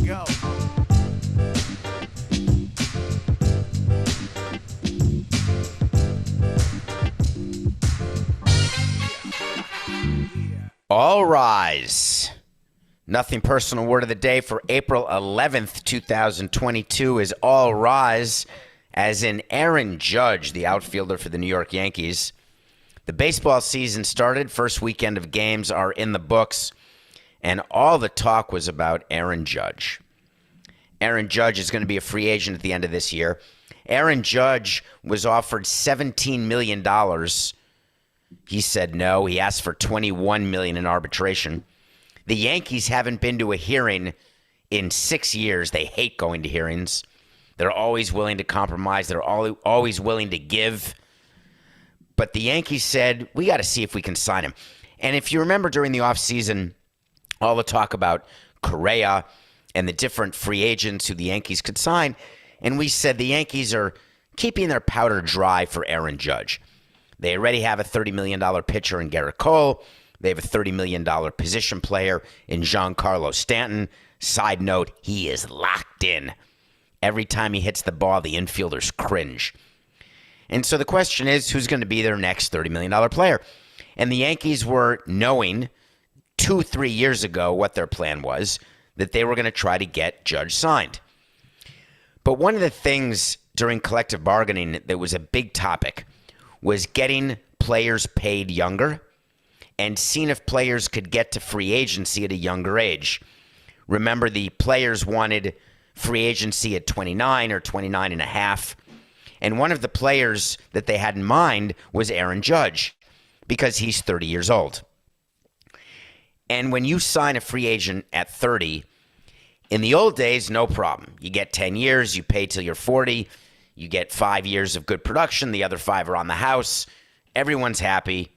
go. All rise. Nothing personal word of the day for April 11th, 2022 is all rise, as in Aaron Judge, the outfielder for the New York Yankees. The baseball season started. First weekend of games are in the books, and all the talk was about Aaron Judge. Aaron Judge is going to be a free agent at the end of this year. Aaron Judge was offered $17 million. He said no. He asked for $21 million in arbitration. The Yankees haven't been to a hearing in 6 years. They hate going to hearings. They're always willing to compromise. They're always willing to give. But the Yankees said, we got to see if we can sign him. And if you remember during the offseason, all the talk about Correa and the different free agents who the Yankees could sign, and we said the Yankees are keeping their powder dry for Aaron Judge. They already have a $30 million pitcher in Garrett Cole. They have a $30 million position player in Giancarlo Stanton. Side note, he is locked in. Every time he hits the ball, the infielders cringe. And so the question is, who's going to be their next $30 million player? And the Yankees were knowing 2-3 years ago what their plan was, that they were going to try to get Judge signed. But one of the things during collective bargaining that was a big topic was getting players paid younger and seeing if players could get to free agency at a younger age. Remember, the players wanted free agency at 29 or 29 and a half. And one of the players that they had in mind was Aaron Judge, because he's 30 years old. And when you sign a free agent at 30, in the old days, no problem. You get 10 years, you pay till you're 40, you get 5 years of good production, the other 5 are on the house, everyone's happy.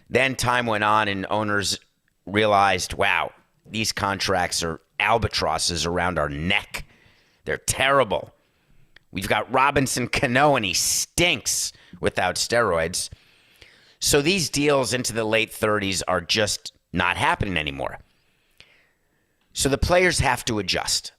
Then time went on and owners realized, wow, these contracts are albatrosses around our neck. They're terrible. We've got Robinson Cano, and he stinks without steroids. So these deals into the late 30s are just not happening anymore. So the players have to adjust.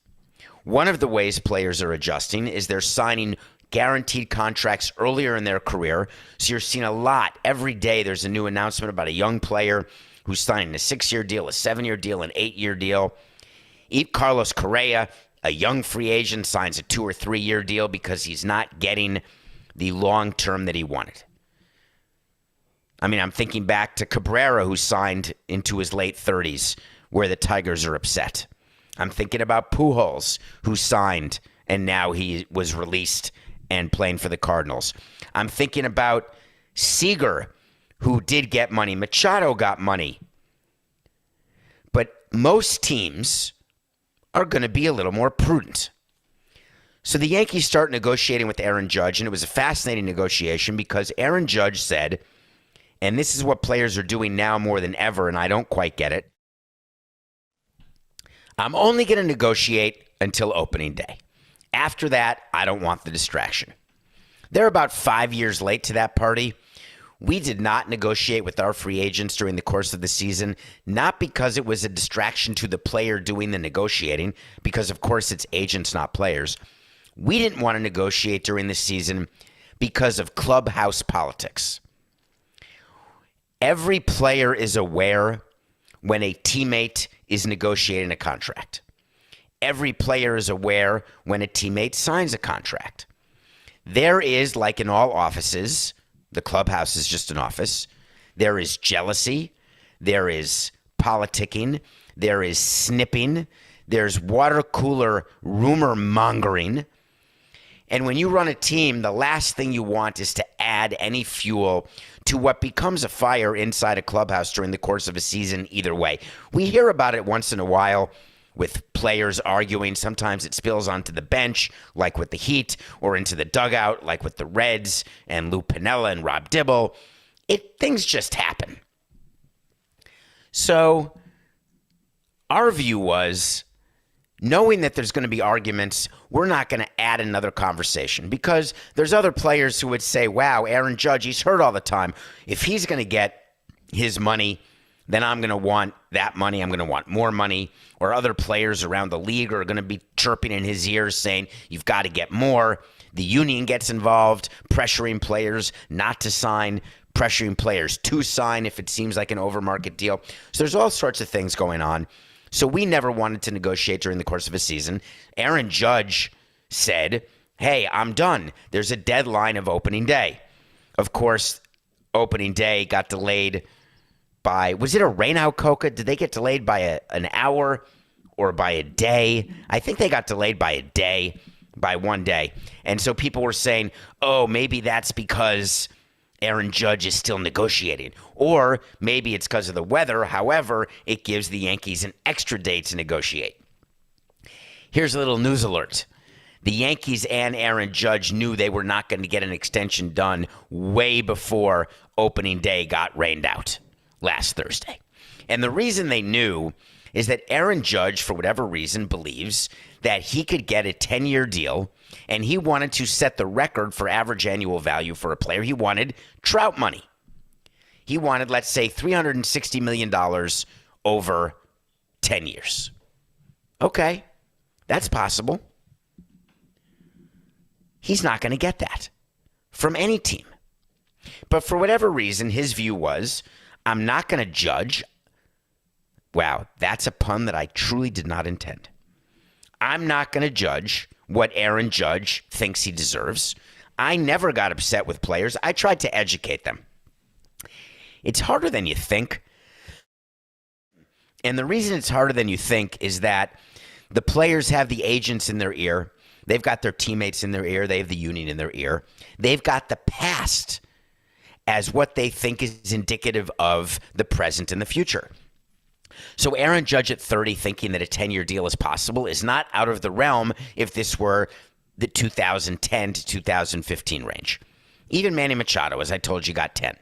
One of the ways players are adjusting is they're signing guaranteed contracts earlier in their career. So you're seeing a lot. Every day there's a new announcement about a young player who's signing a 6-year deal, a 7-year deal, an 8-year deal. Carlos Correa, a young free agent, signs a 2 or 3 year deal because he's not getting the long term that he wanted. I mean, I'm thinking back to Cabrera, who signed into his late 30s, where the Tigers are upset. I'm thinking about Pujols, who signed and now he was released and playing for the Cardinals. I'm thinking about Seager, who did get money. Machado got money. But most teams are going to be a little more prudent. So the Yankees start negotiating with Aaron Judge, and it was a fascinating negotiation because Aaron Judge said, and this is what players are doing now more than ever, and I don't quite get it, I'm only going to negotiate until opening day. After that, I don't want the distraction. They're about 5 years late to that party. We did not negotiate with our free agents during the course of the season, not because it was a distraction to the player doing the negotiating, because of course it's agents, not players. We didn't want to negotiate during the season because of clubhouse politics. Every player is aware when a teammate is negotiating a contract. Every player is aware when a teammate signs a contract. There is, like in all offices, the clubhouse is just an office, there is jealousy, there is politicking, there is snipping, there's water cooler rumor mongering. And when you run a team, the last thing you want is to add any fuel to what becomes a fire inside a clubhouse during the course of a season either way. We hear about it once in a while with players arguing. Sometimes it spills onto the bench, like with the Heat, or into the dugout, like with the Reds and Lou Piniella and Rob Dibble. Things just happen. So our view was, knowing that there's going to be arguments, we're not going to add another conversation, because there's other players who would say, wow, Aaron Judge, he's hurt all the time. If he's going to get his money then I'm going to want that money. I'm going to want more money. Or other players around the league are going to be chirping in his ears saying, you've got to get more. The union gets involved, pressuring players not to sign, pressuring players to sign if it seems like an overmarket deal. So there's all sorts of things going on. So we never wanted to negotiate during the course of a season. Aaron Judge said, hey, I'm done. There's a deadline of opening day. Of course, opening day got delayed by, was it a rainout, Coca? Did they get delayed by an hour or by a day? I think they got delayed by a day, by 1 day. And so people were saying, oh, maybe that's because Aaron Judge is still negotiating. Or maybe it's because of the weather. However, it gives the Yankees an extra day to negotiate. Here's a little news alert. The Yankees and Aaron Judge knew they were not going to get an extension done way before opening day got rained out last Thursday. And the reason they knew is that Aaron Judge, for whatever reason, believes that he could get a 10-year deal, and he wanted to set the record for average annual value for a player. He wanted Trout money. He wanted, let's say, $360 million over 10 years. Okay, that's possible. He's not going to get that from any team. But for whatever reason, his view was, I'm not going to judge. Wow, that's a pun that I truly did not intend. I'm not going to judge what Aaron Judge thinks he deserves. I never got upset with players. I tried to educate them. It's harder than you think. And the reason it's harder than you think is that the players have the agents in their ear. They've got their teammates in their ear. They have the union in their ear. They've got the past as what they think is indicative of the present and the future. So Aaron Judge at 30 thinking that a 10-year deal is possible is not out of the realm if this were the 2010 to 2015 range. Even Manny Machado, as I told you, got 10.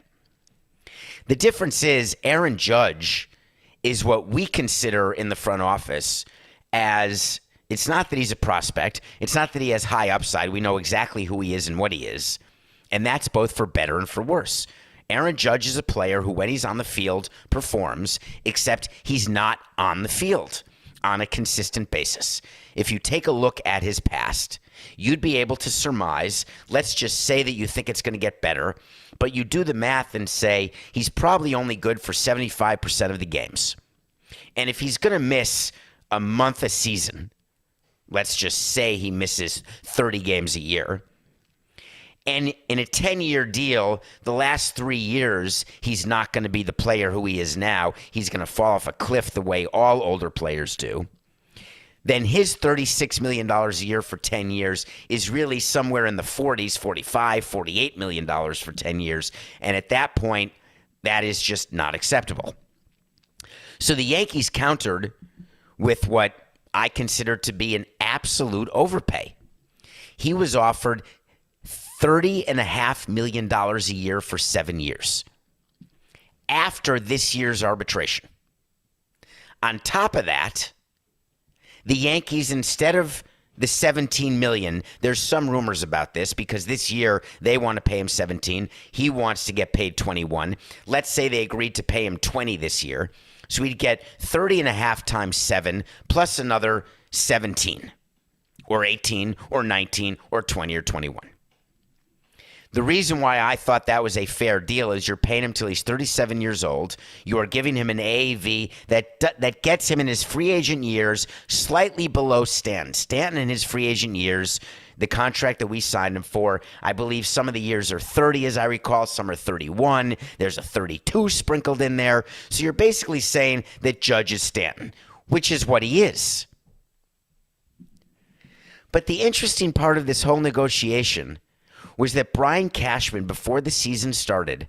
The difference is Aaron Judge is what we consider in the front office as, it's not that he's a prospect. It's not that he has high upside. We know exactly who he is and what he is. And that's both for better and for worse. Aaron Judge is a player who, when he's on the field, performs, except he's not on the field on a consistent basis. If you take a look at his past, you'd be able to surmise, let's just say that you think it's going to get better, but you do the math and say he's probably only good for 75% of the games. And if he's going to miss a month a season, let's just say he misses 30 games a year, and in a 10-year deal, the last 3 years, he's not going to be the player who he is now. He's going to fall off a cliff the way all older players do. Then his $36 million a year for 10 years is really somewhere in the 40s, $45, $48 million for 10 years. And at that point, that is just not acceptable. So the Yankees countered with what I consider to be an absolute overpay. He was offered $30.5 million a year for 7 years after this year's arbitration. On top of that, the Yankees, instead of the $17 million, there's some rumors about this because this year they want to pay him $17. He wants to get paid $21. Let's say they agreed to pay him $20 this year. So he'd get $30.5 times 7 plus another 17 or 18 or 19 or 20 or 21. The reason why I thought that was a fair deal is you're paying him till he's 37 years old. You are giving him an AAV that gets him in his free agent years slightly below Stanton. Stanton in his free agent years, the contract that we signed him for, I believe some of the years are 30, as I recall. Some are 31. There's a 32 sprinkled in there. So you're basically saying that Judge is Stanton, which is what he is. But the interesting part of this whole negotiation was that Brian Cashman, before the season started,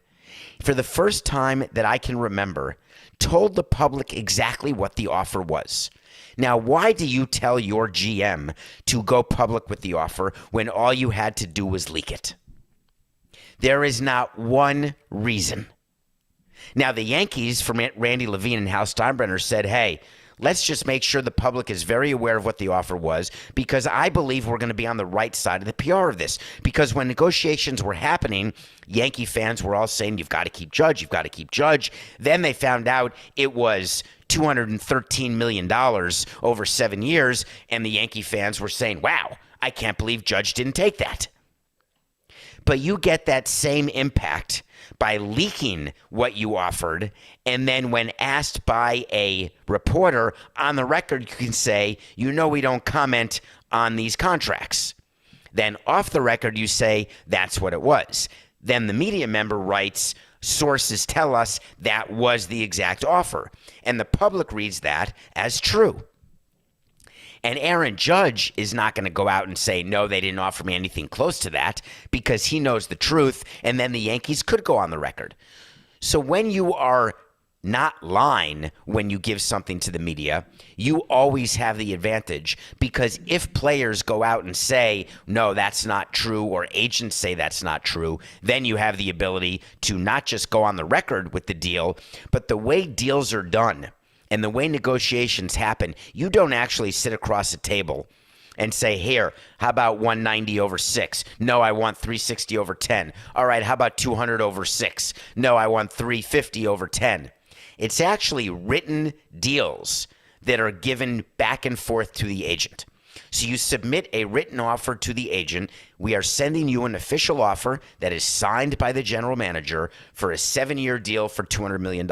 for the first time that I can remember, told the public exactly what the offer was. Now, why do you tell your GM to go public with the offer when all you had to do was leak it? There is not one reason. Now, the Yankees, from Randy Levine and Hal Steinbrenner, said, hey, Let's just make sure the public is very aware of what the offer was, because I believe we're going to be on the right side of the PR of this. Because when negotiations were happening, Yankee fans were all saying, you've got to keep Judge, you've got to keep Judge. Then they found out it was $213 million over 7 years, and the Yankee fans were saying, wow, I can't believe Judge didn't take that. But you get that same impact by leaking what you offered, and then when asked by a reporter on the record, you can say, we don't comment on these contracts. Then off the record, you say, that's what it was. Then the media member writes, sources tell us that was the exact offer. And the public reads that as true. And Aaron Judge is not going to go out and say, no, they didn't offer me anything close to that, because he knows the truth, and then the Yankees could go on the record. So when you are not lying when you give something to the media, you always have the advantage, because if players go out and say, no, that's not true, or agents say that's not true, then you have the ability to not just go on the record with the deal, but the way deals are done and the way negotiations happen, you don't actually sit across a table and say, here, how about 190 over 6? No, I want 360 over 10. All right, how about 200 over 6? No, I want 350 over 10. It's actually written deals that are given back and forth to the agent. So you submit a written offer to the agent. We are sending you an official offer that is signed by the general manager for a 7-year deal for $200 million.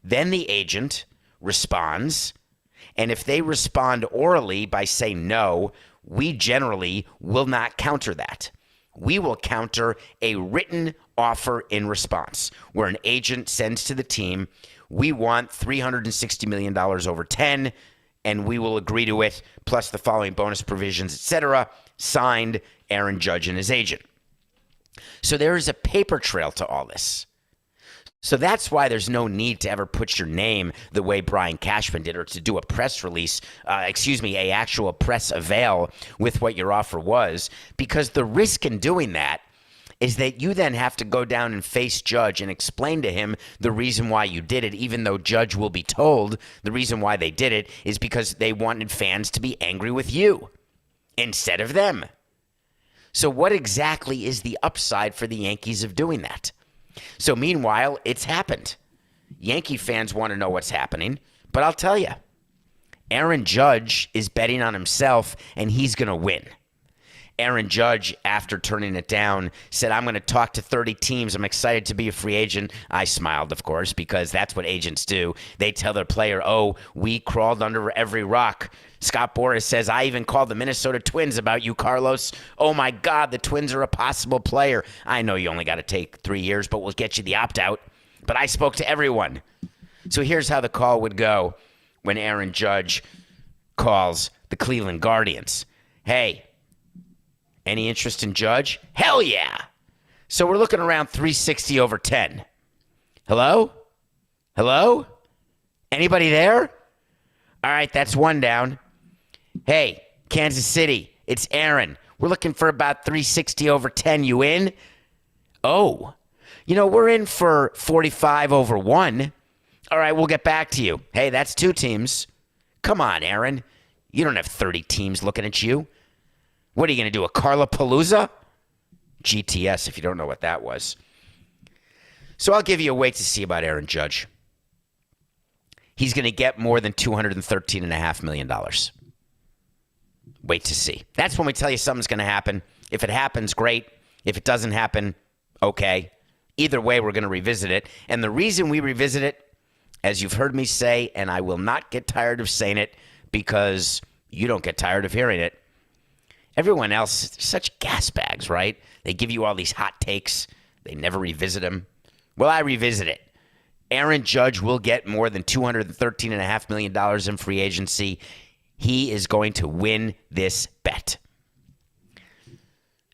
Then the agent responds, and if they respond orally by saying no, we generally will not counter that. We will counter a written offer in response, where an agent sends to the team, we want $360 million over 10, and we will agree to it, plus the following bonus provisions, etc., signed Aaron Judge and his agent. So there is a paper trail to all this. So that's why there's no need to ever put your name the way Brian Cashman did, or to do a press release, a actual press avail with what your offer was, because the risk in doing that is that you then have to go down and face Judge and explain to him the reason why you did it, even though Judge will be told the reason why they did it is because they wanted fans to be angry with you instead of them. So what exactly is the upside for the Yankees of doing that? So meanwhile, it's happened. Yankee fans want to know what's happening, but I'll tell you, Aaron Judge is betting on himself, and he's going to win. Aaron Judge, after turning it down, said, I'm going to talk to 30 teams. I'm excited to be a free agent. I smiled, of course, because that's what agents do. They tell their player, oh, we crawled under every rock. Scott Boras says, I even called the Minnesota Twins about you, Carlos. Oh, my God, the Twins are a possible player. I know you only got to take 3 years, but we'll get you the opt-out. But I spoke to everyone. So here's how the call would go when Aaron Judge calls the Cleveland Guardians. Hey, any interest in Judge? Hell yeah. So we're looking around 360 over 10. Hello? Hello? Anybody there? All right, that's one down. Hey, Kansas City, it's Aaron. We're looking for about 360 over 10. You in? Oh, we're in for 45 over 1. All right, we'll get back to you. Hey, that's 2 teams. Come on, Aaron. You don't have 30 teams looking at you. What are you going to do, a Carlapalooza? GTS, if you don't know what that was. So I'll give you a wait to see about Aaron Judge. He's going to get more than $213.5 million. Wait to see. That's when we tell you something's going to happen. If it happens, great. If it doesn't happen, okay. Either way, we're going to revisit it. And the reason we revisit it, as you've heard me say, and I will not get tired of saying it because you don't get tired of hearing it, everyone else, such gas bags, right? They give you all these hot takes. They never revisit them. Well, I revisit it. Aaron Judge will get more than $213.5 million in free agency. He is going to win this bet.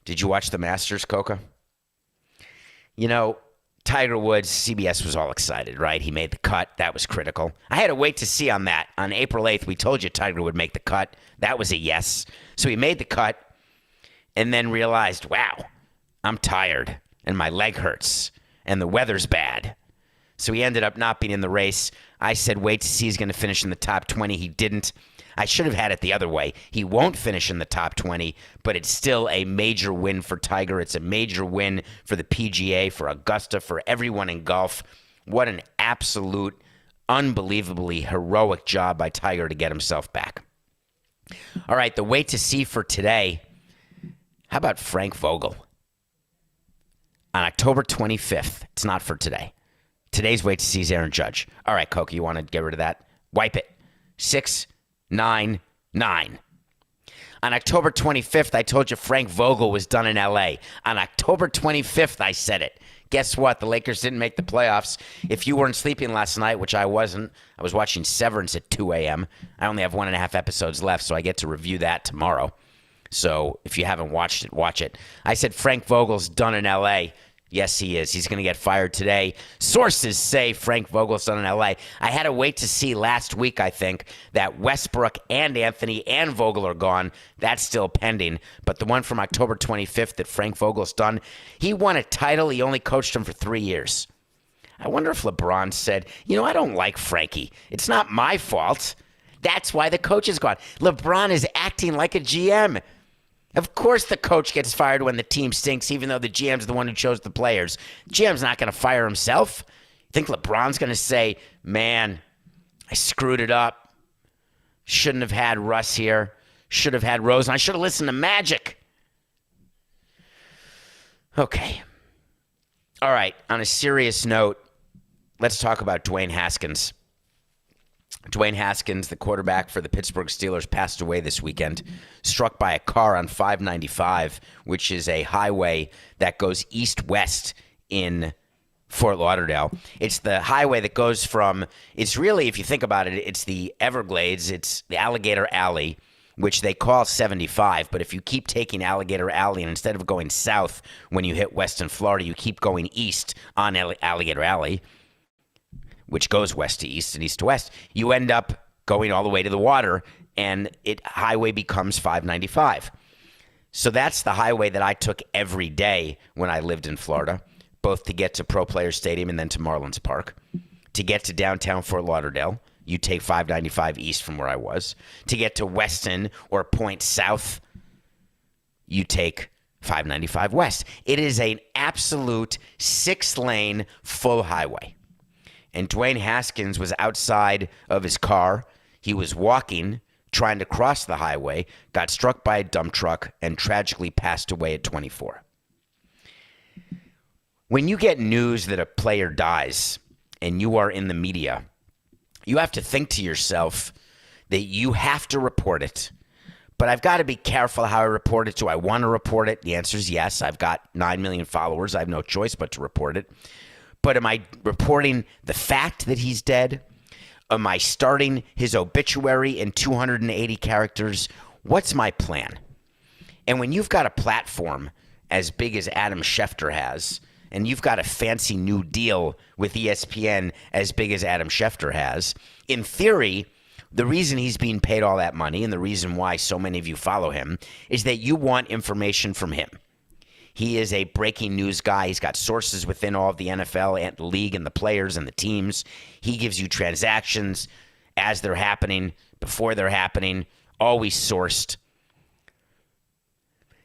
Did you watch the Masters, Coca? Tiger Woods, CBS was all excited, right? He made the cut. That was critical. I had to wait to see on that. On April 8th, we told you Tiger would make the cut. That was a yes. So he made the cut and then realized, wow, I'm tired and my leg hurts and the weather's bad. So he ended up not being in the race. I said, wait to see he's going to finish in the top 20. He didn't. I should have had it the other way. He won't finish in the top 20, but it's still a major win for Tiger. It's a major win for the PGA, for Augusta, for everyone in golf. What an absolute, unbelievably heroic job by Tiger to get himself back. All right, the wait to see for today. How about Frank Vogel? On October 25th, it's not for today. Today's wait to see is Aaron Judge. All right, Coke, you want to get rid of that? Wipe it. 699. On October 25th, I told you Frank Vogel was done in L.A. On October 25th, I said it. Guess what? The Lakers didn't make the playoffs. If you weren't sleeping last night, which I wasn't, I was watching Severance at 2 a.m. I only have 1.5 episodes left, so I get to review that tomorrow. So if you haven't watched it, watch it. I said Frank Vogel's done in L.A. Yes, he is. He's going to get fired today. Sources say Frank Vogel's done in L.A. I had to wait to see last week, I think, that Westbrook and Anthony and Vogel are gone. That's still pending. But the one from October 25th that Frank Vogel's done, he won a title. He only coached him for 3 years. I wonder if LeBron said, I don't like Frankie. It's not my fault. That's why the coach is gone. LeBron is acting like a GM. Of course the coach gets fired when the team stinks, even though the GM's the one who chose the players. GM's not going to fire himself. You think LeBron's going to say, man, I screwed it up. Shouldn't have had Russ here. Should have had Rose. And I should have listened to Magic. Okay. All right. On a serious note, let's talk about Dwayne Haskins. Dwayne Haskins, the quarterback for the Pittsburgh Steelers, passed away this weekend, struck by a car on 595, which is a highway that goes east-west in Fort Lauderdale. It's the highway that goes from, it's really, if you think about it, it's the Everglades, it's the Alligator Alley, which they call 75, but if you keep taking Alligator Alley and instead of going south when you hit Western Florida, you keep going east on Alligator Alley, which goes west to east and east to west, you end up going all the way to the water, and highway becomes 595. So that's the highway that I took every day when I lived in Florida, both to get to Pro Player Stadium and then to Marlins Park. To get to downtown Fort Lauderdale, you take 595 east from where I was. To get to Weston or Point South, you take 595 west. It is an absolute 6-lane full highway. And Dwayne Haskins was outside of his car. He was walking, trying to cross the highway, got struck by a dump truck, and tragically passed away at 24. When you get news that a player dies and you are in the media, you have to think to yourself that you have to report it. But I've got to be careful how I report it. Do I want to report it? The answer is yes. I've got 9 million followers. I have no choice but to report it. But am I reporting the fact that he's dead? Am I starting his obituary in 280 characters? What's my plan? And when you've got a platform as big as Adam Schefter has, and you've got a fancy new deal with ESPN as big as Adam Schefter has, in theory, the reason he's being paid all that money and the reason why so many of you follow him is that you want information from him. He is a breaking news guy. He's got sources within all of the NFL and the league and the players and the teams. He gives you transactions as they're happening, before they're happening, always sourced.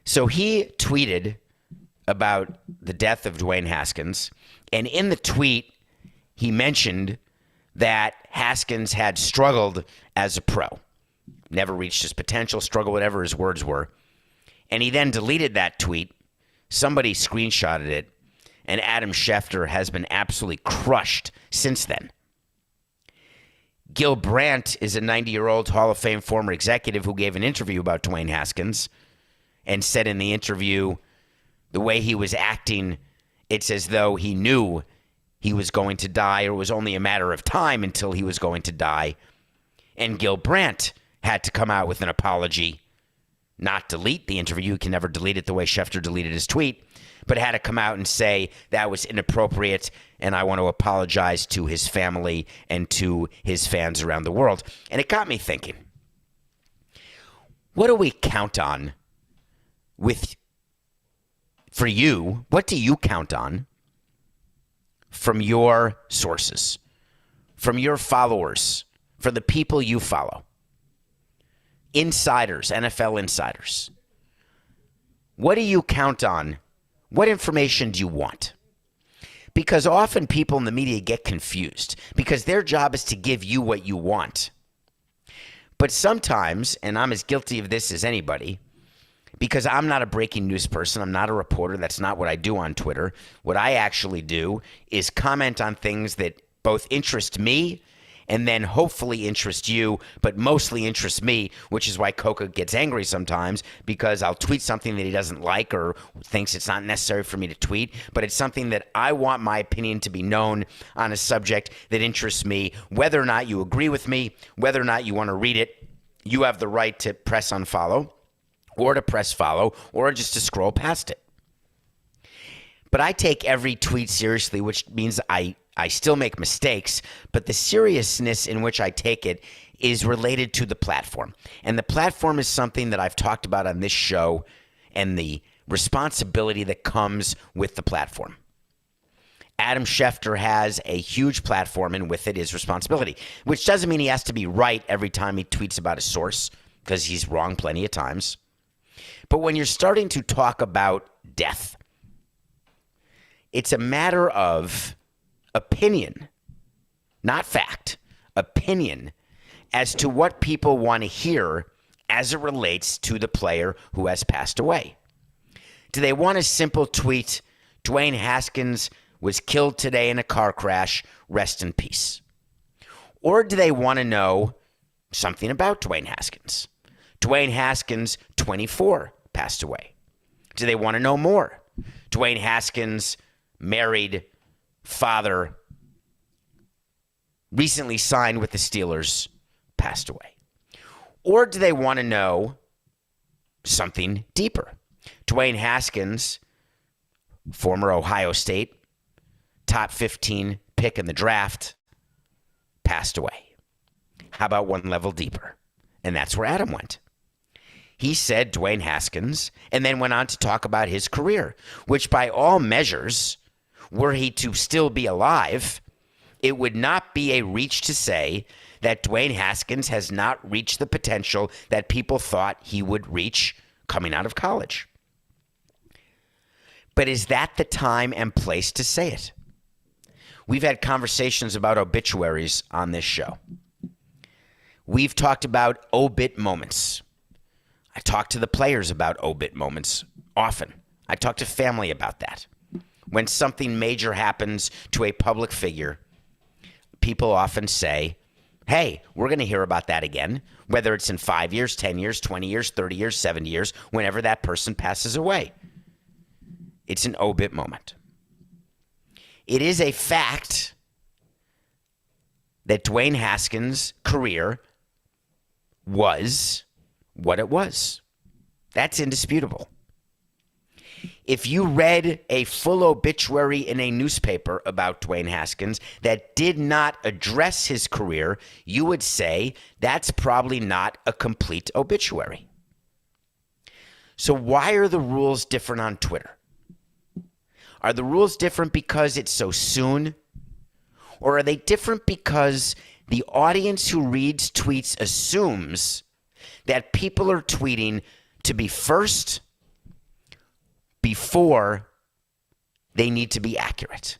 So he tweeted about the death of Dwayne Haskins, and in the tweet, he mentioned that Haskins had struggled as a pro, never reached his potential, struggled, whatever his words were. And he then deleted that tweet. Somebody screenshotted it, and Adam Schefter has been absolutely crushed since then. Gil Brandt is a 90-year-old Hall of Fame former executive who gave an interview about Dwayne Haskins and said in the interview, the way he was acting, it's as though he knew he was going to die, or it was only a matter of time until he was going to die. And Gil Brandt had to come out with an apology, not delete the interview. You can never delete it the way Schefter deleted his tweet, but had to come out and say that was inappropriate, and I want to apologize to his family and to his fans around the world. And it got me thinking, what do we count on for you? What do you count on from your sources, from your followers, for the people you follow. Insiders, NFL insiders. What do you count on? What information do you want? Because often people in the media get confused because their job is to give you what you want. But sometimes, and I'm as guilty of this as anybody, because I'm not a breaking news person, I'm not a reporter, that's not what I do on Twitter. What I actually do is comment on things that both interest me and then hopefully interest you, but mostly interest me, which is why Coca gets angry sometimes, because I'll tweet something that he doesn't like or thinks it's not necessary for me to tweet, but it's something that I want my opinion to be known on a subject that interests me. Whether or not you agree with me, whether or not you want to read it, you have the right to press unfollow or to press follow or just to scroll past it. But I take every tweet seriously, which means I still make mistakes, but the seriousness in which I take it is related to the platform. And the platform is something that I've talked about on this show and the responsibility that comes with the platform. Adam Schefter has a huge platform, and with it is responsibility, which doesn't mean he has to be right every time he tweets about a source, because he's wrong plenty of times. But when you're starting to talk about death, it's a matter of opinion, not fact, opinion as to what people want to hear as it relates to the player who has passed away. Do they want a simple tweet, Dwayne Haskins was killed today in a car crash, rest in peace? Or do they want to know something about Dwayne Haskins? Dwayne Haskins, 24, passed away. Do they want to know more? Dwayne Haskins, married, father, recently signed with the Steelers, passed away. Or do they want to know something deeper? Dwayne Haskins, former Ohio State, top 15 pick in the draft, passed away. How about one level deeper? And that's where Adam went. He said Dwayne Haskins and then went on to talk about his career, which by all measures, were he to still be alive, it would not be a reach to say that Dwayne Haskins has not reached the potential that people thought he would reach coming out of college. But is that the time and place to say it? We've had conversations about obituaries on this show. We've talked about obit moments. I talk to the players about obit moments often. I talk to family about that. When something major happens to a public figure, people often say, hey, we're going to hear about that again, whether it's in 5 years, 10 years, 20 years, 30 years, 70 years, whenever that person passes away. It's an obit moment. It is a fact that Dwayne Haskins' career was what it was. That's indisputable. If you read a full obituary in a newspaper about Dwayne Haskins that did not address his career, you would say that's probably not a complete obituary. So why are the rules different on Twitter? Are the rules different because it's so soon? Or are they different because the audience who reads tweets assumes that people are tweeting to be first before they need to be accurate?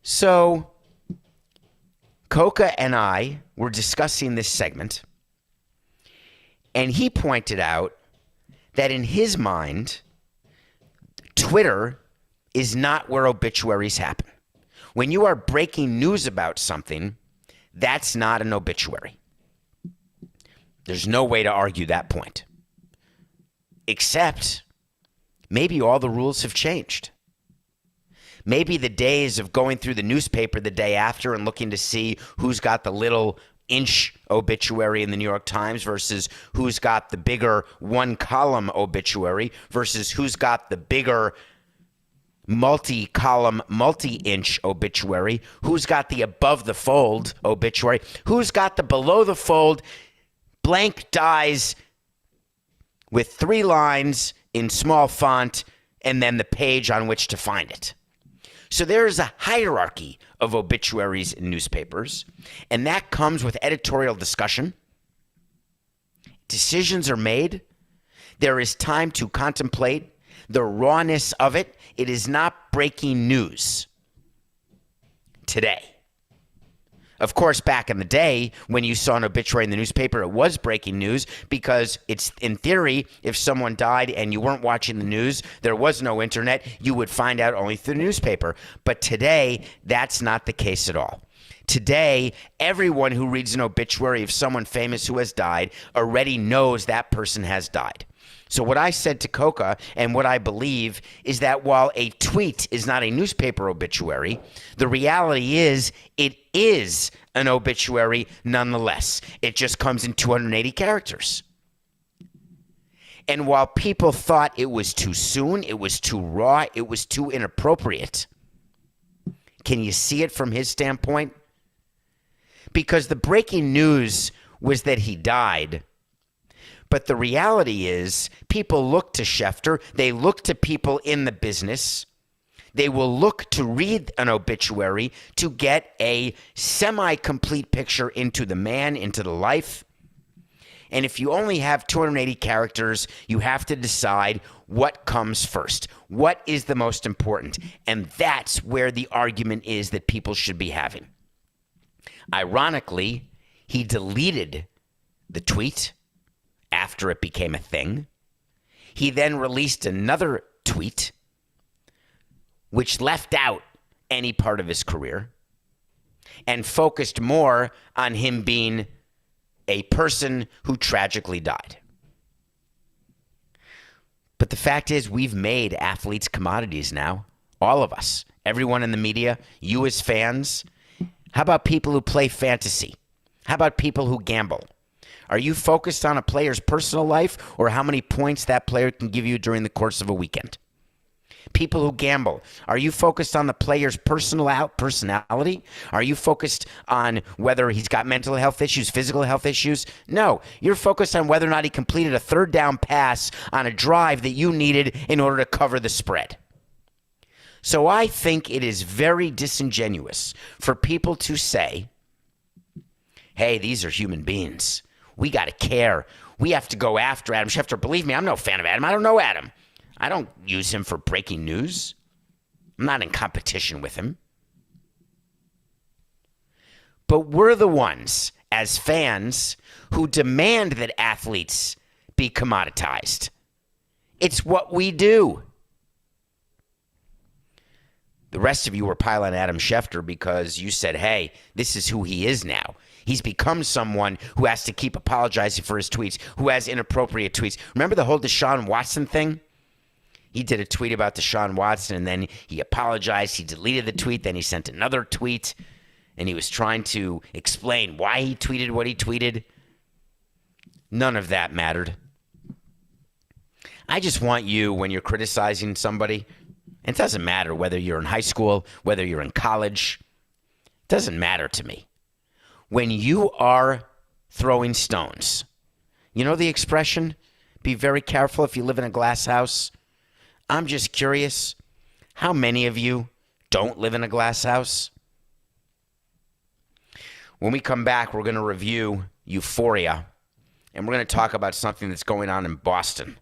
So Coca and I were discussing this segment, and he pointed out that in his mind, Twitter is not where obituaries happen. When you are breaking news about something, that's not an obituary. There's no way to argue that point. Except maybe all the rules have changed. Maybe the days of going through the newspaper the day after and looking to see who's got the little inch obituary in the New York Times versus who's got the bigger one-column obituary versus who's got the bigger multi-column, multi-inch obituary, who's got the above-the-fold obituary, who's got the below-the-fold blank dies with 3 lines in small font and then the page on which to find it. So there is a hierarchy of obituaries in newspapers, and that comes with editorial discussion. Decisions are made. There is time to contemplate the rawness of it. It is not breaking news today. Of course, back in the day, when you saw an obituary in the newspaper, it was breaking news because it's, in theory, if someone died and you weren't watching the news, there was no internet, you would find out only through the newspaper. But today, that's not the case at all. Today, everyone who reads an obituary of someone famous who has died already knows that person has died. So what I said to Coca and what I believe is that while a tweet is not a newspaper obituary, the reality is it is an obituary nonetheless. It just comes in 280 characters. And while people thought it was too soon, it was too raw, it was too inappropriate, can you see it from his standpoint? Because the breaking news was that he died. But the reality is people look to Schefter. They look to people in the business. They will look to read an obituary to get a semi-complete picture into the man, into the life. And if you only have 280 characters, you have to decide what comes first. What is the most important? And that's where the argument is that people should be having. Ironically, he deleted the tweet after it became a thing. He then released another tweet which left out any part of his career and focused more on him being a person who tragically died. But the fact is, we've made athletes commodities now. All of us. Everyone in the media, you as fans. How about people who play fantasy? How about people who gamble? Are you focused on a player's personal life or how many points that player can give you during the course of a weekend? People who gamble, are you focused on the player's personality? Are you focused on whether he's got mental health issues, physical health issues? No, you're focused on whether or not he completed a third down pass on a drive that you needed in order to cover the spread. So I think it is very disingenuous for people to say, hey, these are human beings. We got to care. We have to go after Adam Schefter. Believe me, I'm no fan of Adam. I don't know Adam. I don't use him for breaking news. I'm not in competition with him. But we're the ones, as fans, who demand that athletes be commoditized. It's what we do. The rest of you were piling Adam Schefter because you said, hey, this is who he is now. He's become someone who has to keep apologizing for his tweets, who has inappropriate tweets. Remember the whole Deshaun Watson thing? He did a tweet about Deshaun Watson, and then he apologized. He deleted the tweet. Then he sent another tweet, and he was trying to explain why he tweeted what he tweeted. None of that mattered. I just want you, when you're criticizing somebody, it doesn't matter whether you're in high school, whether you're in college. It doesn't matter to me. When you are throwing stones, you know the expression, be very careful if you live in a glass house? I'm just curious, how many of you don't live in a glass house? When we come back, we're going to review Euphoria, and we're going to talk about something that's going on in Boston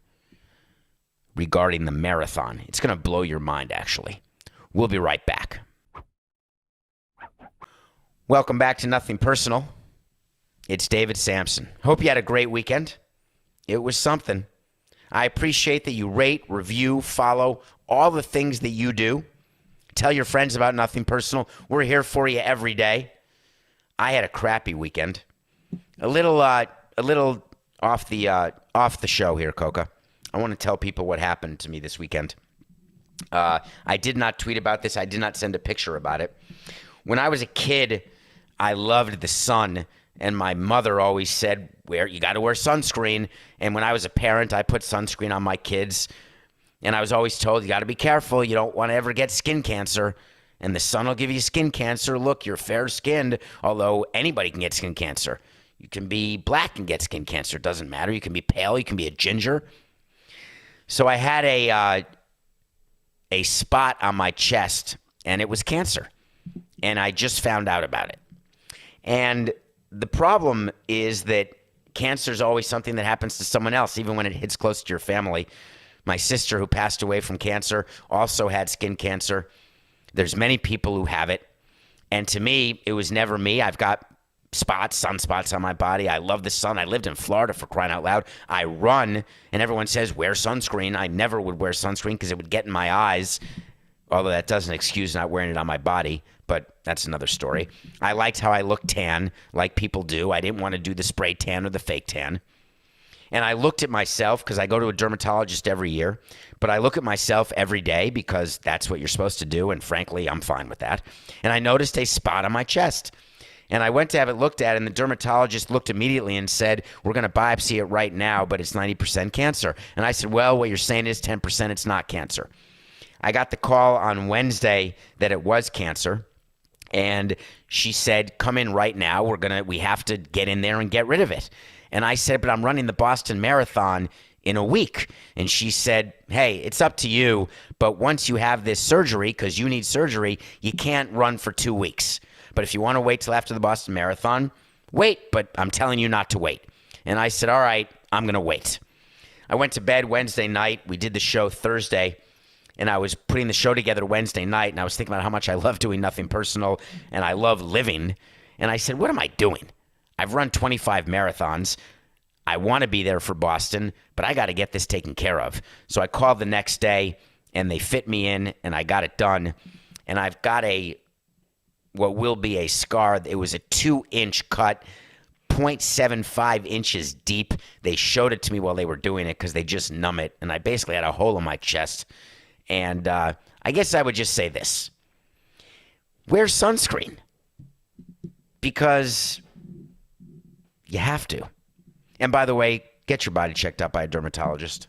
regarding the marathon. It's going to blow your mind, actually. We'll be right back. Welcome back to Nothing Personal. It's David Samson. Hope you had a great weekend. It was something. I appreciate that you rate, review, follow, all the things that you do. Tell your friends about Nothing Personal. We're here for you every day. I had a crappy weekend. A little off the show here, Coca. I want to tell people what happened to me this weekend. I did not tweet about this. I did not send a picture about it. When I was a kid, I loved the sun, and my mother always said, you got to wear sunscreen. And when I was a parent, I put sunscreen on my kids, and I was always told, you got to be careful. You don't want to ever get skin cancer, and the sun will give you skin cancer. Look, you're fair-skinned, although anybody can get skin cancer. You can be black and get skin cancer. It doesn't matter. You can be pale. You can be a ginger. So I had a spot on my chest and it was cancer. And I just found out about it. And the problem is that cancer is always something that happens to someone else, even when it hits close to your family. My sister, who passed away from cancer, also had skin cancer. There's many people who have it. And to me, it was never me. I've got sunspots on my body. I love the sun. I lived in Florida, for crying out loud. I run, and everyone says, wear sunscreen. I never would wear sunscreen because it would get in my eyes, although that doesn't excuse not wearing it on my body, but that's another story. I liked how I looked tan, like people do. I didn't want to do the spray tan or the fake tan. And I looked at myself, because I go to a dermatologist every year, but I look at myself every day because that's what you're supposed to do, and frankly, I'm fine with that. And I noticed a spot on my chest. And I went to have it looked at, and the dermatologist looked immediately and said, we're going to biopsy it right now, but it's 90% cancer. And I said, well, what you're saying is 10% it's not cancer. I got the call on Wednesday that it was cancer, and she said, come in right now. We have to get in there and get rid of it. And I said, but I'm running the Boston Marathon in a week. And she said, hey, it's up to you, but once you have this surgery, because you need surgery, you can't run for 2 weeks. But if you want to wait till after the Boston Marathon, wait, but I'm telling you not to wait. And I said, all right, I'm going to wait. I went to bed Wednesday night. We did the show Thursday, and I was putting the show together Wednesday night, and I was thinking about how much I love doing Nothing Personal, and I love living. And I said, what am I doing? I've run 25 marathons. I want to be there for Boston, but I got to get this taken care of. So I called the next day, and they fit me in, and I got it done. And I've got what will be a scar. It was a 2-inch cut, 0.75 inches deep. They showed it to me while they were doing it because they just numb it. And I basically had a hole in my chest. And I guess I would just say this. Wear sunscreen. Because you have to. And by the way, get your body checked out by a dermatologist.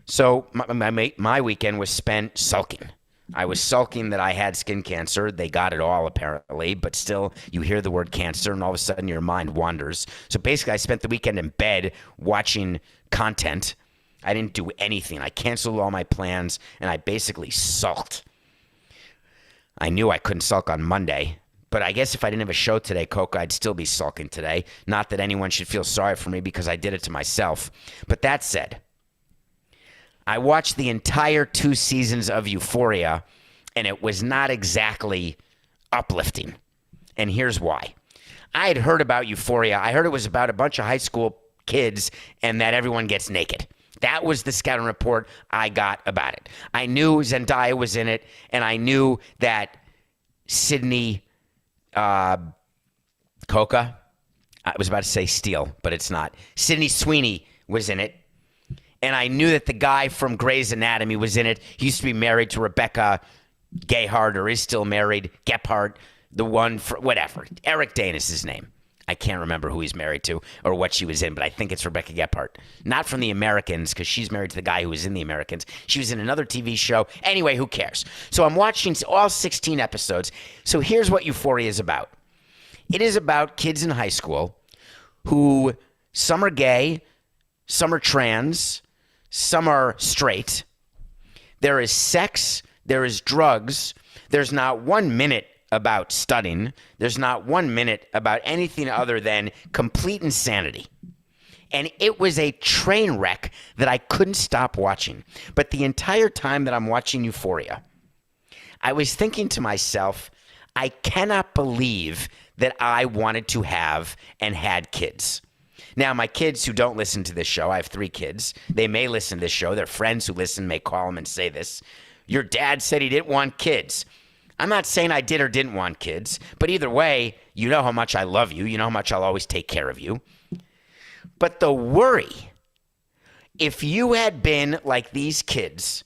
So my weekend was spent sulking. I was sulking that I had skin cancer. They got it all, apparently, but still, you hear the word cancer, and all of a sudden your mind wanders. So basically, I spent the weekend in bed watching content. I didn't do anything. I canceled all my plans, and I basically sulked. I knew I couldn't sulk on Monday, but I guess if I didn't have a show today, Coca, I'd still be sulking today. Not that anyone should feel sorry for me because I did it to myself. But that said, I watched the entire 2 seasons of Euphoria, and it was not exactly uplifting. And here's why. I had heard about Euphoria. I heard it was about a bunch of high school kids and that everyone gets naked. That was the scouting report I got about it. I knew Zendaya was in it, and I knew that Sydney Coca, I was about to say Steele, but it's not. Sydney Sweeney was in it. And I knew that the guy from Grey's Anatomy was in it. He used to be married to Rebecca Gayheart, or is still married. Gephardt, the one for whatever. Eric Dane is his name. I can't remember who he's married to or what she was in, but I think it's Rebecca Gephardt. Not from The Americans, because she's married to the guy who was in The Americans. She was in another TV show. Anyway, who cares? So I'm watching all 16 episodes. So here's what Euphoria is about. It is about kids in high school who, some are gay, some are trans, some are straight. There is sex. There is drugs. There's not 1 minute about studying. There's not 1 minute about anything other than complete insanity. And it was a train wreck that I couldn't stop watching. But the entire time that I'm watching Euphoria, I was thinking to myself, I cannot believe that I wanted to have and had kids. Now, my kids who don't listen to this show, I have 3 kids. They may listen to this show. Their friends who listen may call them and say this. Your dad said he didn't want kids. I'm not saying I did or didn't want kids, but either way, you know how much I love you. You know how much I'll always take care of you. But the worry, if you had been like these kids,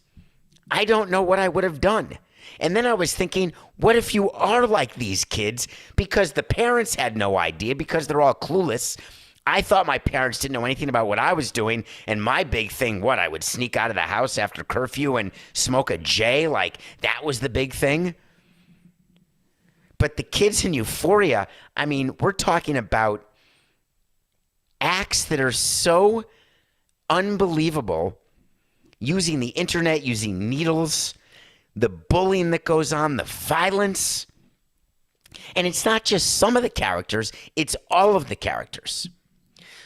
I don't know what I would have done. And then I was thinking, what if you are like these kids because the parents had no idea because they're all clueless? I thought my parents didn't know anything about what I was doing, and my big thing, I would sneak out of the house after curfew and smoke a J, like that was the big thing. But the kids in Euphoria, I mean, we're talking about acts that are so unbelievable, using the internet, using needles. the bullying that goes on, the violence. And it's not just some of the characters, it's all of the characters.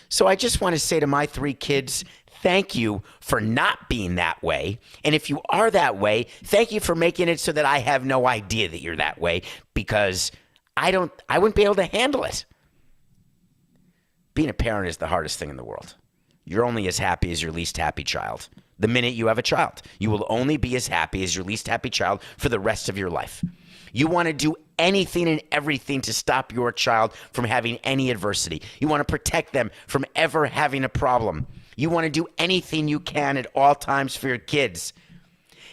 So I just want to say to my 3 kids, thank you for not being that way. And if you are that way, thank you for making it so that I have no idea that you're that way, because I wouldn't be able to handle it. Being a parent is the hardest thing in the world. You're only as happy as your least happy child. The minute you have a child, you will only be as happy as your least happy child for the rest of your life. You want to do anything and everything to stop your child from having any adversity. You want to protect them from ever having a problem. You want to do anything you can at all times for your kids.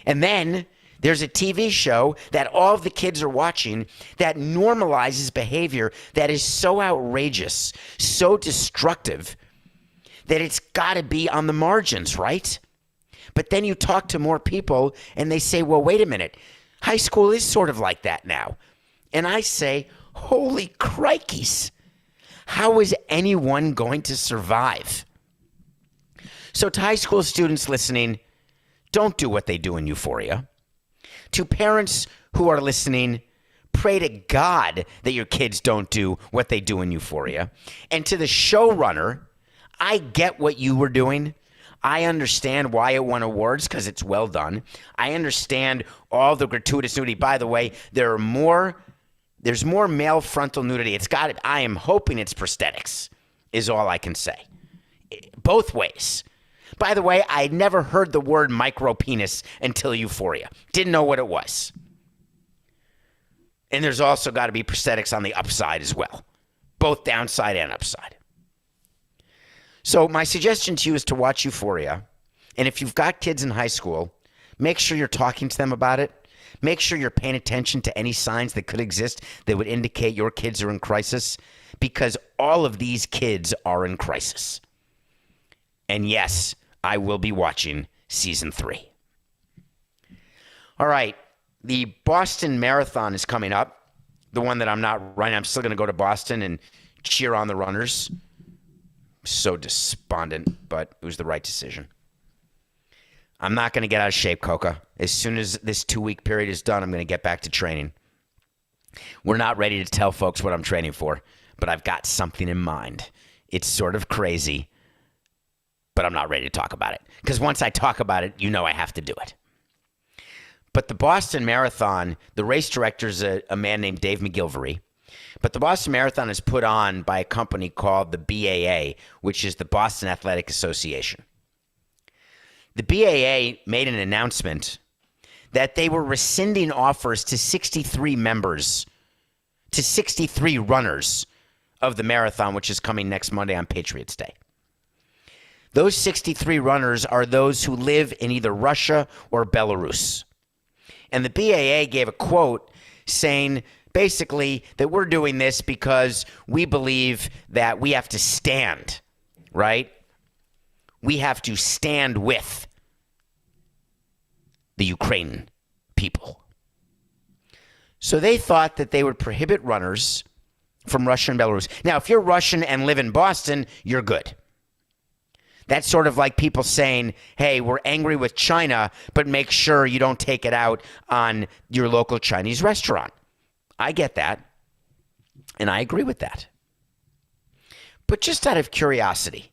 And then there's a TV show that all of the kids are watching that normalizes behavior that is so outrageous, so destructive, that it's got to be on the margins, right? But then you talk to more people and they say, well, wait a minute. High school is sort of like that now. And I say, holy crikeys. How is anyone going to survive? So to high school students listening, don't do what they do in Euphoria. To parents who are listening, pray to God that your kids don't do what they do in Euphoria. And to the showrunner, I get what you were doing. I understand why it won awards, because it's well done. I understand all the gratuitous nudity. By the way, there's more male frontal nudity. I am hoping it's prosthetics, is all I can say. Both ways. By the way, I never heard the word micro penis until Euphoria. Didn't know what it was. And there's also got to be prosthetics on the upside as well. Both downside and upside. So my suggestion to you is to watch Euphoria. And if you've got kids in high school, make sure you're talking to them about it. Make sure you're paying attention to any signs that could exist that would indicate your kids are in crisis, because all of these kids are in crisis. And yes, I will be watching season 3. All right, the Boston Marathon is coming up. The one that I'm not running. I'm still going to go to Boston and cheer on the runners. So despondent, but it was the right decision. I'm not going to get out of shape, Coca. As soon as this 2-week period is done, I'm going to get back to training. We're not ready to tell folks what I'm training for, but I've got something in mind. It's sort of crazy, but I'm not ready to talk about it. Because once I talk about it, you know I have to do it. But the Boston Marathon, the race director is a man named Dave McGilvery. But the Boston Marathon is put on by a company called the BAA, which is the Boston Athletic Association. The BAA made an announcement that they were rescinding offers to 63 runners of the marathon, which is coming next Monday on Patriots Day. Those 63 runners are those who live in either Russia or Belarus. And the BAA gave a quote saying, basically, that we're doing this because we believe that we have to stand, right? We have to stand with the Ukrainian people. So they thought that they would prohibit runners from Russia and Belarus. Now, if you're Russian and live in Boston, you're good. That's sort of like people saying, hey, we're angry with China, but make sure you don't take it out on your local Chinese restaurant. I get that, and I agree with that. But just out of curiosity,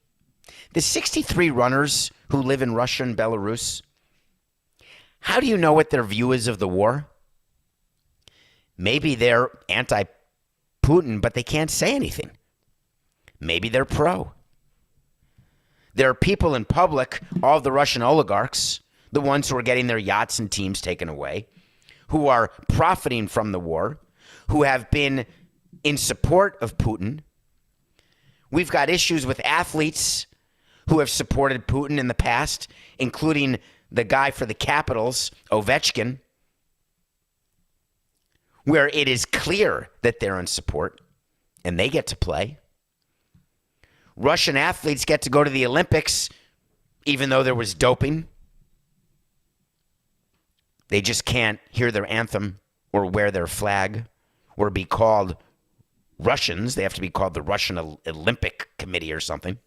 the 63 runners who live in Russia and Belarus, how do you know what their view is of the war? Maybe they're anti-Putin, but they can't say anything. Maybe they're pro. There are people in public, all of the Russian oligarchs, the ones who are getting their yachts and teams taken away, who are profiting from the war, who have been in support of Putin. We've got issues with athletes who have supported Putin in the past, including the guy for the Capitals, Ovechkin, where it is clear that they're in support and they get to play. Russian athletes get to go to the Olympics even though there was doping. They just can't hear their anthem or wear their flag or be called Russians. They have to be called the Russian Olympic Committee or something.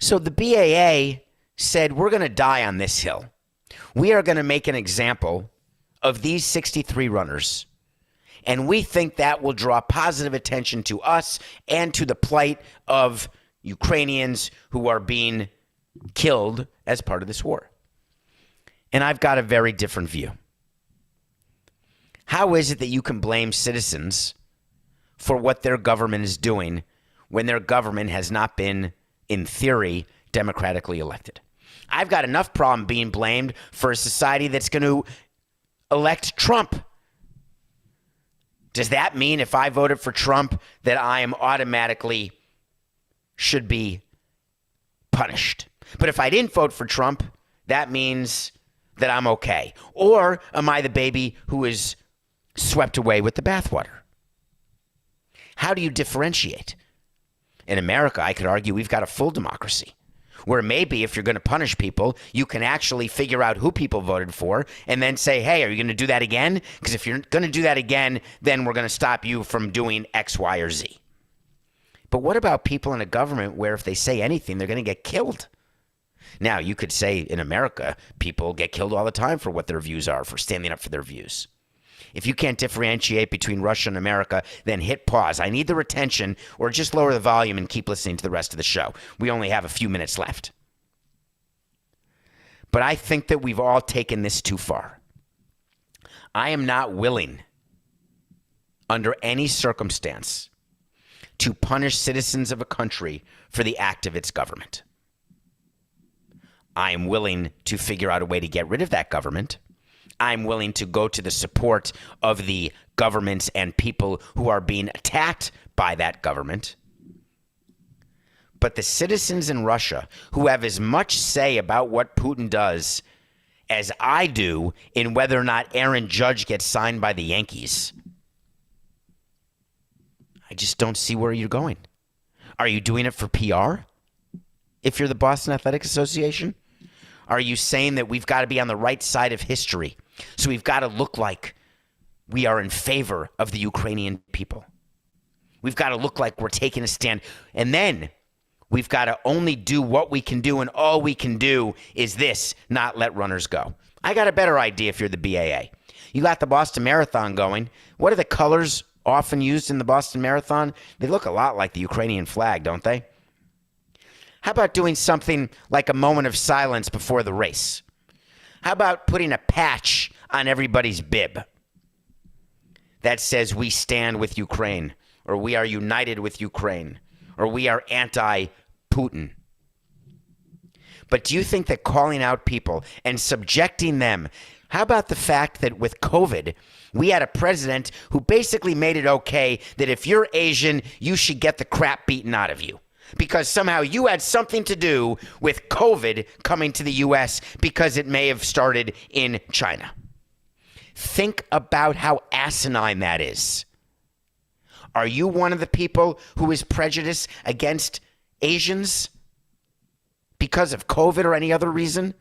So the BAA said, we're going to die on this hill. We are going to make an example of these 63 runners, and we think that will draw positive attention to us and to the plight of Ukrainians who are being killed as part of this war. And I've got a very different view. How is it that you can blame citizens for what their government is doing when their government has not been, in theory, democratically elected? I've got enough problem being blamed for a society that's going to elect Trump. Does that mean if I voted for Trump that I am automatically should be punished? But if I didn't vote for Trump, that means that I'm okay. Or am I the baby who is swept away with the bathwater? How do you differentiate? In America, I could argue we've got a full democracy, where maybe if you're going to punish people, you can actually figure out who people voted for and then say, hey, are you going to do that again? Because if you're going to do that again, then we're going to stop you from doing X, Y, or Z. But what about people in a government where if they say anything, they're going to get killed? Now, you could say in America, people get killed all the time for what their views are, for standing up for their views. If you can't differentiate between Russia and America, then hit pause. I need the retention, or just lower the volume and keep listening to the rest of the show. We only have a few minutes left. But I think that we've all taken this too far. I am not willing, under any circumstance, to punish citizens of a country for the act of its government. I am willing to figure out a way to get rid of that government. I'm willing to go to the support of the governments and people who are being attacked by that government. But the citizens in Russia who have as much say about what Putin does as I do in whether or not Aaron Judge gets signed by the Yankees, I just don't see where you're going. Are you doing it for PR? If you're the Boston Athletic Association? Are you saying that we've got to be on the right side of history? So we've got to look like we are in favor of the Ukrainian people. We've got to look like we're taking a stand. And then we've got to only do what we can do, and all we can do is this, not let runners go. I got a better idea if you're the BAA. You got the Boston Marathon going. What are the colors often used in the Boston Marathon? They look a lot like the Ukrainian flag, don't they? How about doing something like a moment of silence before the race? How about putting a patch on everybody's bib that says we stand with Ukraine, or we are united with Ukraine, or we are anti-Putin? But do you think that calling out people and subjecting them, how about the fact that with COVID, we had a president who basically made it okay that if you're Asian, you should get the crap beaten out of you? Because somehow you had something to do with COVID coming to the U.S. because it may have started in China. Think about how asinine that is. Are you one of the people who is prejudiced against Asians because of COVID or any other reason?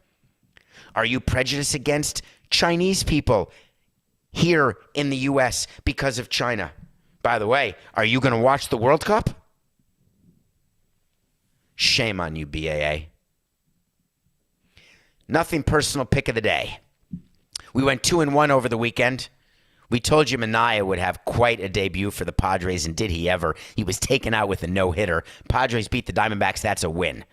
Are you prejudiced against Chinese people here in the U.S. because of China? By the way, are you going to watch the World Cup? Shame on you, BAA. Nothing personal pick of the day. We went 2-1 over the weekend. We told you Manaea would have quite a debut for the Padres, and did he ever. He was taken out with a no-hitter. Padres beat the Diamondbacks. That's a win.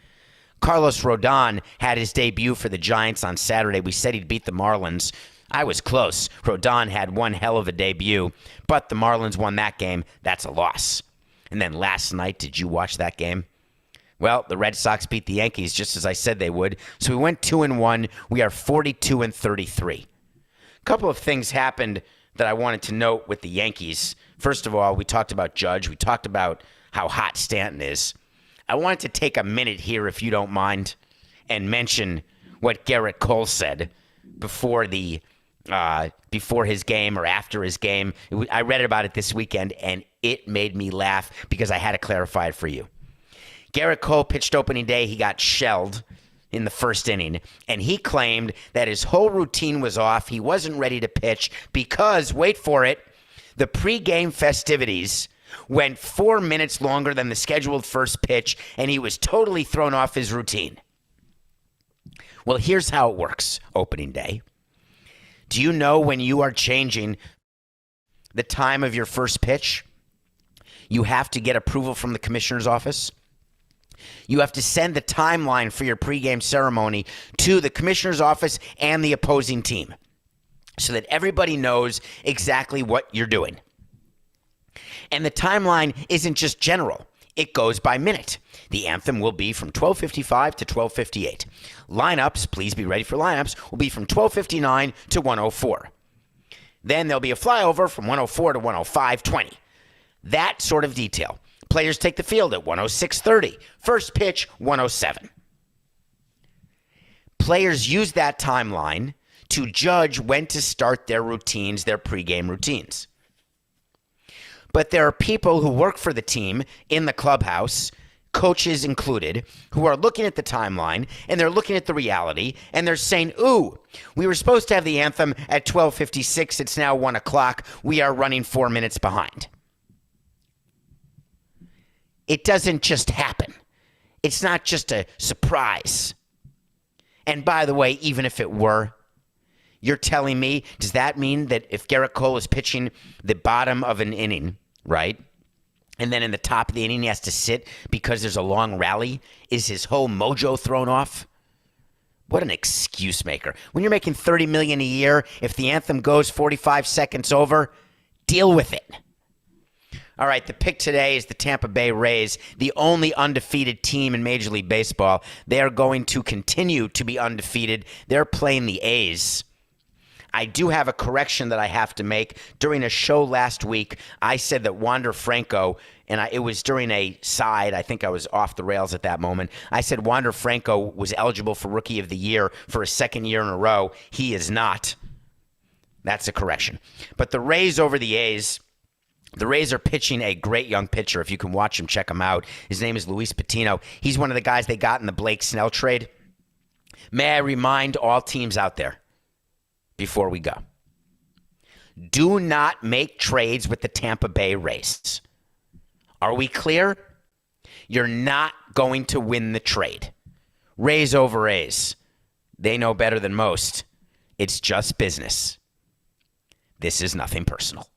Carlos Rodon had his debut for the Giants on Saturday. We said he'd beat the Marlins. I was close. Rodon had one hell of a debut, but the Marlins won that game. That's a loss. And then last night, did you watch that game? Well, the Red Sox beat the Yankees just as I said they would. So we went 2-1. We are 42-33. A couple of things happened that I wanted to note with the Yankees. First of all, we talked about Judge. We talked about how hot Stanton is. I wanted to take a minute here, if you don't mind, and mention what Garrett Cole said before his game or after his game. I read about it this weekend, and it made me laugh because I had to clarify it for you. Garrett Cole pitched opening day. He got shelled in the first inning, and he claimed that his whole routine was off. He wasn't ready to pitch because, wait for it, the pregame festivities went 4 minutes longer than the scheduled first pitch, and he was totally thrown off his routine. Well, here's how it works opening day. Do you know when you are changing the time of your first pitch, you have to get approval from the commissioner's office? You have to send the timeline for your pregame ceremony to the commissioner's office and the opposing team so that everybody knows exactly what you're doing. And the timeline isn't just general. It goes by minute. The anthem will be from 12:55 to 12:58. Lineups, please be ready for lineups, will be from 12:59 to 1:04. Then there'll be a flyover from 1:04 to 1:05:20. That sort of detail. Players take the field at 1:06:30. First pitch, 1:07. Players use that timeline to judge when to start their routines, their pregame routines. But there are people who work for the team in the clubhouse, coaches included, who are looking at the timeline and they're looking at the reality and they're saying, ooh, we were supposed to have the anthem at 12:56. It's now 1 o'clock. We are running 4 minutes behind. It doesn't just happen. It's not just a surprise. And by the way, even if it were, you're telling me, does that mean that if Garrett Cole is pitching the bottom of an inning, right, and then in the top of the inning he has to sit because there's a long rally, is his whole mojo thrown off? What an excuse maker. When you're making $30 million a year, if the anthem goes 45 seconds over, deal with it. All right, the pick today is the Tampa Bay Rays, the only undefeated team in Major League Baseball. They are going to continue to be undefeated. They're playing the A's. I do have a correction that I have to make. During a show last week, I said that Wander Franco, and it was during a side, I think I was off the rails at that moment. I said Wander Franco was eligible for Rookie of the Year for a second year in a row. He is not. That's a correction. But the Rays over the A's, the Rays are pitching a great young pitcher. If you can watch him, check him out. His name is Luis Patino. He's one of the guys they got in the Blake Snell trade. May I remind all teams out there, before we go, do not make trades with the Tampa Bay Rays. Are we clear? You're not going to win the trade. Rays over A's. They know better than most. It's just business. This is nothing personal.